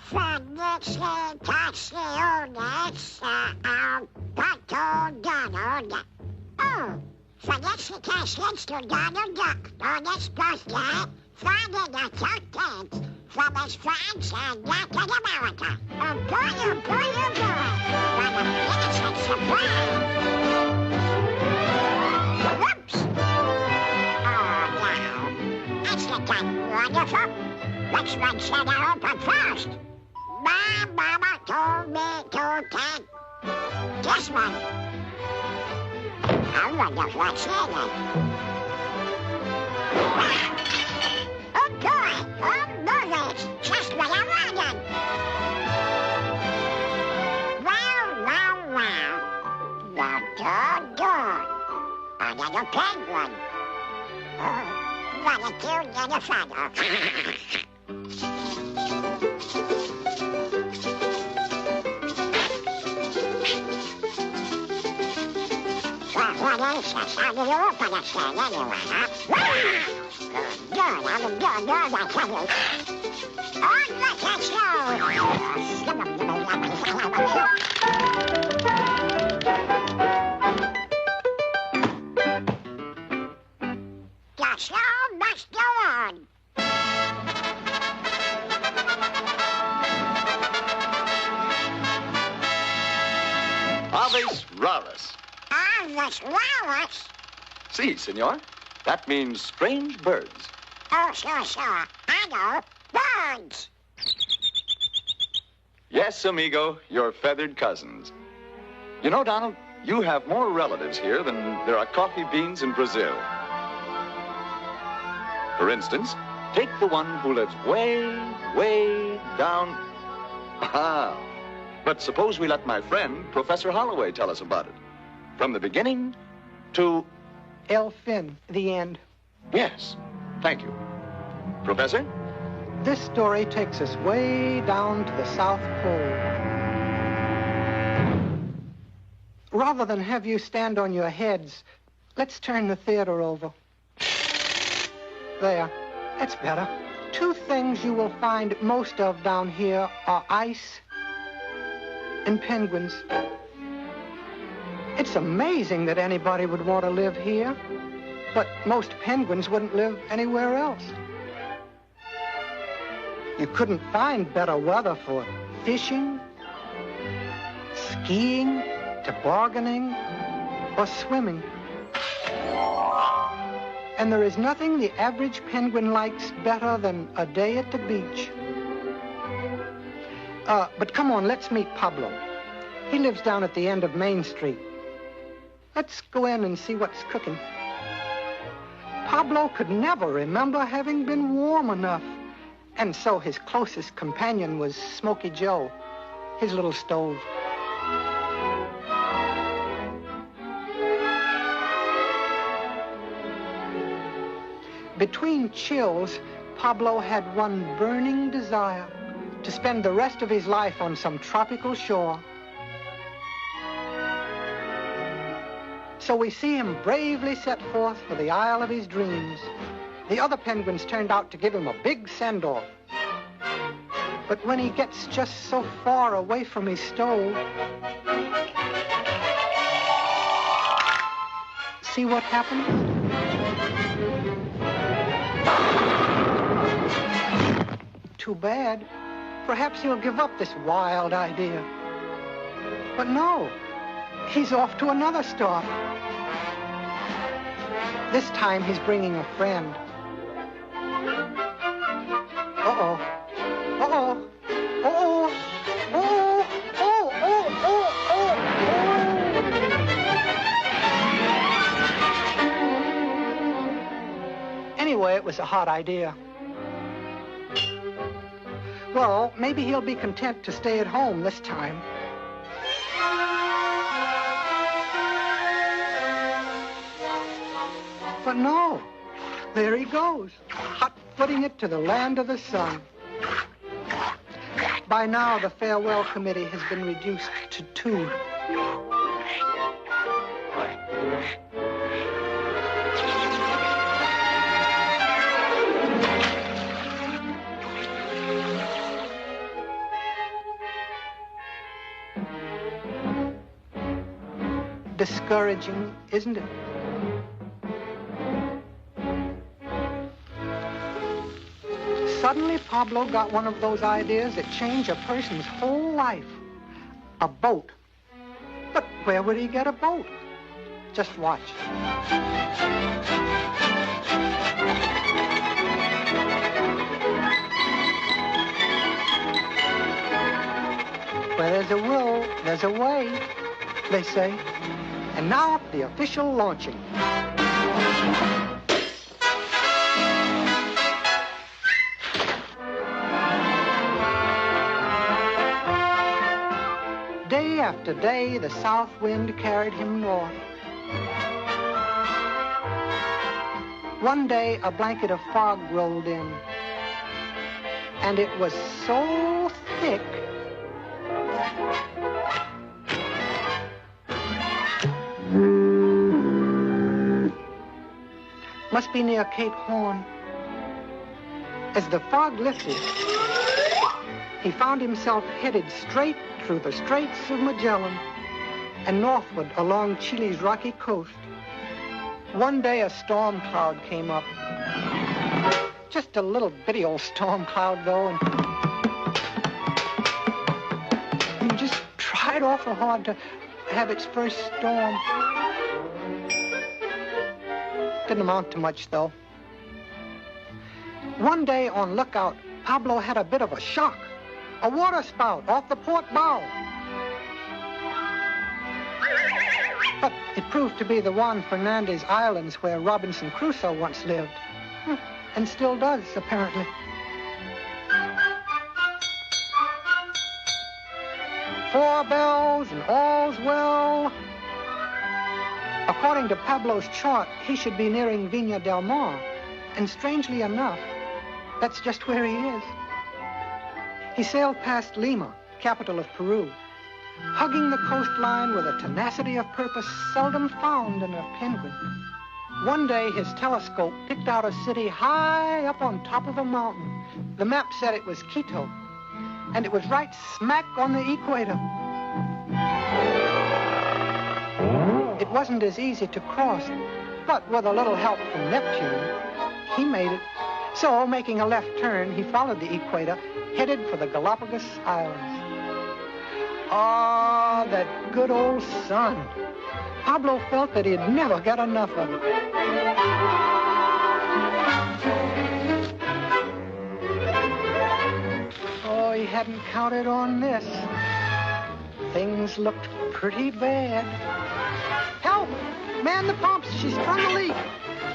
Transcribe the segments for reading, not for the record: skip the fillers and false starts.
Felicitaciones al Pato Donald. Oh, felicitations to Donald Duck on his birthday, finding a tote from his friends in Latin America. Oh boy, oh boy, oh boy. What a innocent surprise. Whoops. Oh, no. Isn't that wonderful? Which one should I open first? My mama told me to take this one. I wonder what's in it. Oh boy! Oh movies! Just what I wanted! Wow! The another penguin. Oh, what a cute little fellow. What is this? How do you open this thing anyway, huh? Good, I'm good, I tell you. On with the show! The show must go on. Aves raras. Aves raras? Si, senor. That means strange birds. Oh, sure. I know. Birds. Yes, amigo, your feathered cousins. You know, Donald, you have more relatives here than there are coffee beans in Brazil. For instance, take the one who lives way down. Ah, but suppose we let my friend, Professor Holloway, tell us about it. From the beginning to... Elfin, the end. Yes, thank you. Professor? This story takes us way down to the South Pole. Rather than have you stand on your heads, let's turn the theater over. There, that's better. Two things you will find most of down here are ice and penguins. It's amazing that anybody would want to live here, but most penguins wouldn't live anywhere else. You couldn't find better weather for fishing, skiing, tobogganing, or swimming. And there is nothing the average penguin likes better than a day at the beach. But come on, let's meet Pablo. He lives down at the end of Main Street. Let's go in and see what's cooking. Pablo could never remember having been warm enough. And so his closest companion was Smoky Joe, his little stove. Between chills, Pablo had one burning desire to spend the rest of his life on some tropical shore. So we see him bravely set forth for the isle of his dreams. The other penguins turned out to give him a big send-off. But when he gets just so far away from his stove, see what happens? Too bad. Perhaps he'll give up this wild idea. But no, he's off to another stop. This time he's bringing a friend. Uh-oh. Uh-oh. Uh-oh. Oh, oh, oh, oh, oh, oh. Anyway, it was a hot idea. Well, maybe he'll be content to stay at home this time. But no, there he goes, hot-footing it to the land of the sun. By now, the farewell committee has been reduced to 2. discouraging, isn't it? Suddenly, Pablo got one of those ideas that change a person's whole life. A boat. But where would he get a boat? Just watch. Where there's a will, there's a way, they say. And now, the official launching. Day after day, the south wind carried him north. One day, a blanket of fog rolled in, and it was so thick must be near Cape Horn. As the fog lifted, he found himself headed straight through the Straits of Magellan and northward along Chile's rocky coast. One day a storm cloud came up. Just a little bitty old storm cloud, though, and he just tried awful hard to have its first storm. Didn't amount to much, though. One day on lookout, Pablo had a bit of a shock. A water spout off the port bow. But it proved to be the Juan Fernandez Islands where Robinson Crusoe once lived. And still does, apparently. Four bells and all's well. According to Pablo's chart, he should be nearing Viña del Mar. And strangely enough, that's just where he is. He sailed past Lima, capital of Peru, hugging the coastline with a tenacity of purpose seldom found in a penguin. One day, his telescope picked out a city high up on top of a mountain. The map said it was Quito, and it was right smack on the equator. It wasn't as easy to cross, but with a little help from Neptune, he made it. So, making a left turn, he followed the equator, headed for the Galapagos Islands. Ah, that good old sun. Pablo felt that he'd never get enough of it. Oh, he hadn't counted on this. Things looked pretty bad. Help! Man the pumps, she's sprung a leak.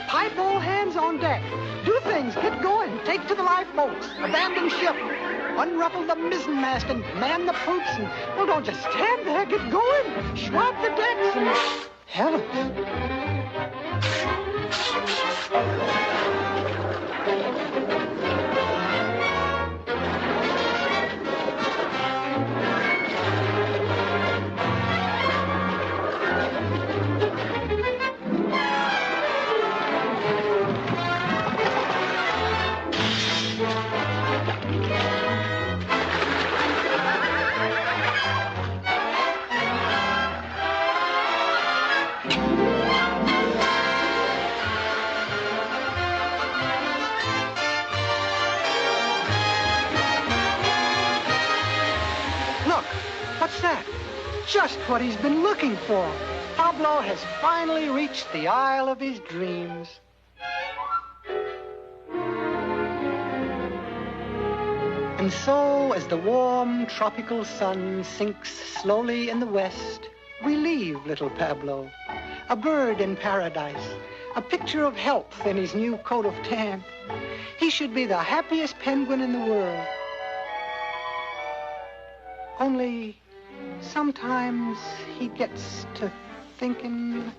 Pipe all hands on deck. Do things, get going, take to the lifeboats, abandon ship, unruffle the mizzenmast and man the poops, and, well, don't just stand there, get going, swab the decks, and heavens. Just what he's been looking for. Pablo has finally reached the isle of his dreams. And so, as the warm tropical sun sinks slowly in the west, we leave little Pablo, a bird in paradise, a picture of health in his new coat of tan. He should be the happiest penguin in the world. Only sometimes he gets to thinking...